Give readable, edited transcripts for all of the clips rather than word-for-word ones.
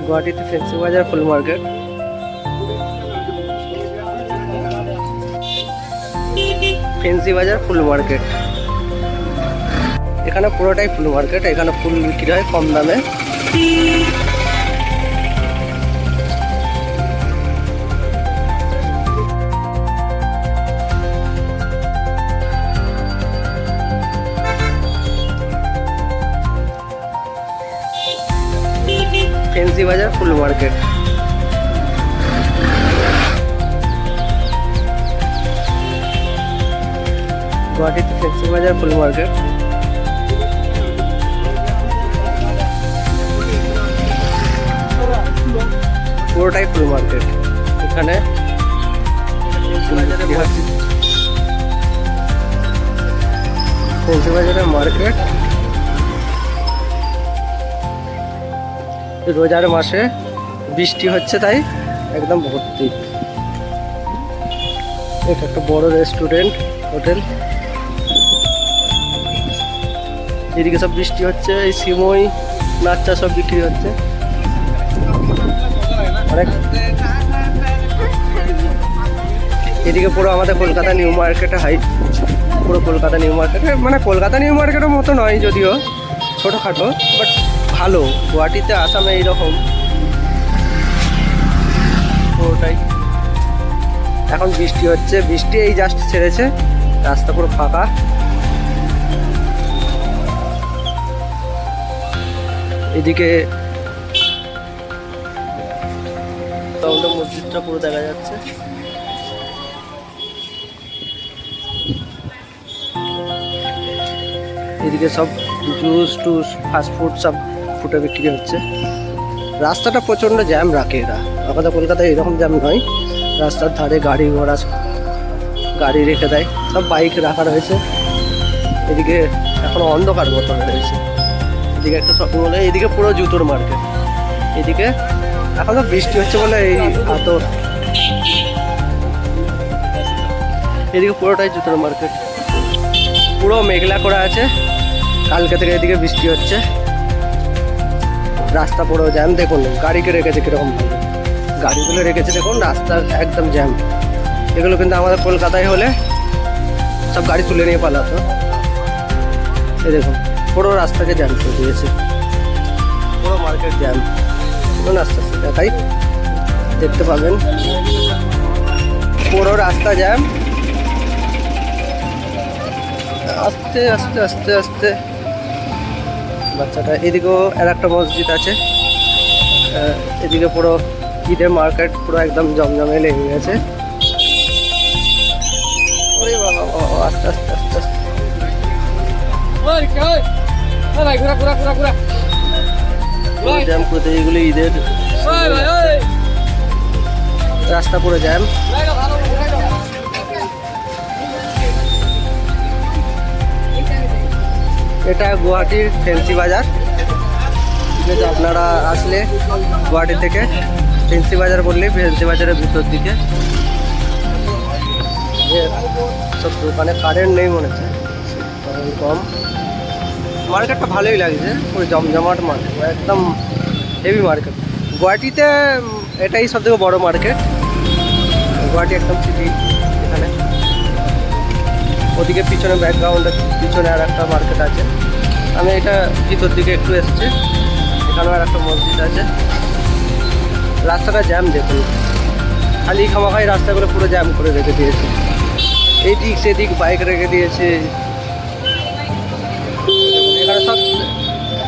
গুয়াহাটিতে fancy বাজার ফুল market. Fancy বাজার ফুল market, এখানে পুরোটাই ফুল মার্কেট। এখানে ফুল বিক্রি হয় কম দামে। ফেন্সি বাজার ফুল মার্কেট। গুয়াহাটিতে ফেন্সি বাজার ফুল মার্কেট। পুরোটাই ফুল মার্কেট। এখানে ফেন্সি বাজারের মার্কেট রোজার মাসে বৃষ্টি হচ্ছে তাই একদম ভর্তি। এটা একটা বড় রেস্টুরেন্ট হোটেল। এদিকে সব বৃষ্টি হচ্ছে, এই সিমই নাচ্চা সব বিক্রি হচ্ছে অনেক। এদিকে পুরো আমাদের কলকাতা নিউ মার্কেটে পুরো কলকাতা নিউ মার্কেটে, মানে কলকাতা নিউ মার্কেটের মতো নয় যদিও, ছোটোখাটো বাট ভালো। গুয়াহাটিতে আসামে এইরকম পুরোটাই। এখন বৃষ্টি হচ্ছে, বৃষ্টি এই জাস্ট ছেড়েছে, রাস্তা পুরো ফাঁকা। এদিকে মসজিদটা পুরো দেখা যাচ্ছে। এদিকে সব জুস টুস ফাস্টফুড সব ফুটে বিক্রি হচ্ছে। রাস্তাটা প্রচণ্ড জ্যাম রাখে এরা, আমাদের কলকাতায় এরকম জ্যাম নয়। রাস্তার ধারে গাড়ি ঘোড়া গাড়ি রেখে দেয়, সব বাইক রাখা রয়েছে। এদিকে এখনো অন্ধকার মতন রয়েছে। এদিকে একটা শপিং মল, এদিকে পুরো জুতোর মার্কেট। এদিকে এখন তো বৃষ্টি হচ্ছে বলে এই হাতর, এদিকে পুরোটাই জুতোর মার্কেট। পুরো মেঘলা করা আছে, কালকে থেকে এদিকে বৃষ্টি হচ্ছে। রাস্তা পুরো জ্যাম, দেখুন গাড়িকে রেখেছে কিরকম ভাবে, গাড়িগুলো রেখেছে দেখুন, রাস্তা একদম জ্যাম। এগুলো কিন্তু আমাদের কলকাতায় হলে সব গাড়ি তুলে নিয়ে পালাতো। এই দেখুন পুরো রাস্তাকে জ্যাম করে দিয়েছে, পুরো মার্কেট জ্যাম। আস্তে আস্তে দেখাই, দেখতে পাবেন পুরো রাস্তা জ্যাম। আস্তে আস্তে আস্তে আস্তে বাচ্চাটা। এদিকেও আর একটা মসজিদ আছে। এদিকে পুরো ঈদের মার্কেট পুরো একদম জমজমে লেগে গেছে। ওরে বাবা, আস্তে আস্তে আস্তে আস্তে জ্যাম করতে, এগুলো ঈদের রাস্তা পুরো জ্যাম। এটা গুয়াহাটির ফেন্সি বাজার। আপনারা আসলে গুয়াহাটি থেকে ফেন্সি বাজার বললেই ফেন্সি বাজারের ভিতর দিকে সব দোকানে কারেন্ট নেই মনে হচ্ছে, কম। মার্কেটটা ভালোই লাগছে, পুরো জমজমাট মার্কেট, একদম হেভি মার্কেট। গুয়াহাটিতে এটাই সবথেকে বড় মার্কেট। গুয়াহাটি একদম সিটি। এখানে ওদিকে পিছনে ব্যাকগ্রাউন্ডের পিছনে আর একটা মার্কেট আছে। আমি এটা ভিতর দিকে একটু এসেছি, এখানেও আর একটা মসজিদ আছে। রাস্তাটা জ্যাম দেখুন, খালি খামাখাই রাস্তাগুলো পুরো জ্যাম করে রেখে দিয়েছে। এইদিক সেদিক বাইক রেখে দিয়েছে। এখানে সব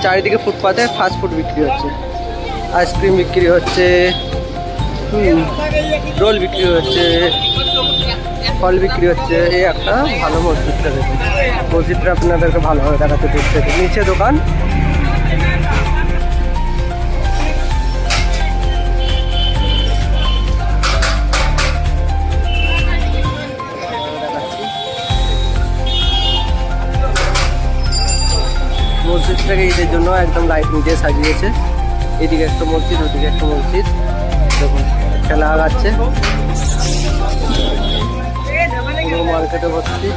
চারিদিকে ফুটপাতে ফাস্টফুড বিক্রি হচ্ছে, আইসক্রিম বিক্রি হচ্ছে, রোল বিক্রি হচ্ছে, ফল বিক্রি হচ্ছে। এই একটা ভালো মসজিদটা দেখুন, মসজিদটা আপনাদেরকে ভালোভাবে দেখাতে দূর থেকে। নিচে দোকান, মসজিদটাকে ঈদের জন্য একদম লাইটিং দিয়ে সাজিয়েছে। এদিকে একটা মসজিদ, ওদিকে একটা মসজিদ, দেখুন খেলা আগাচ্ছে। পুরো মার্কেটে ভর্তি।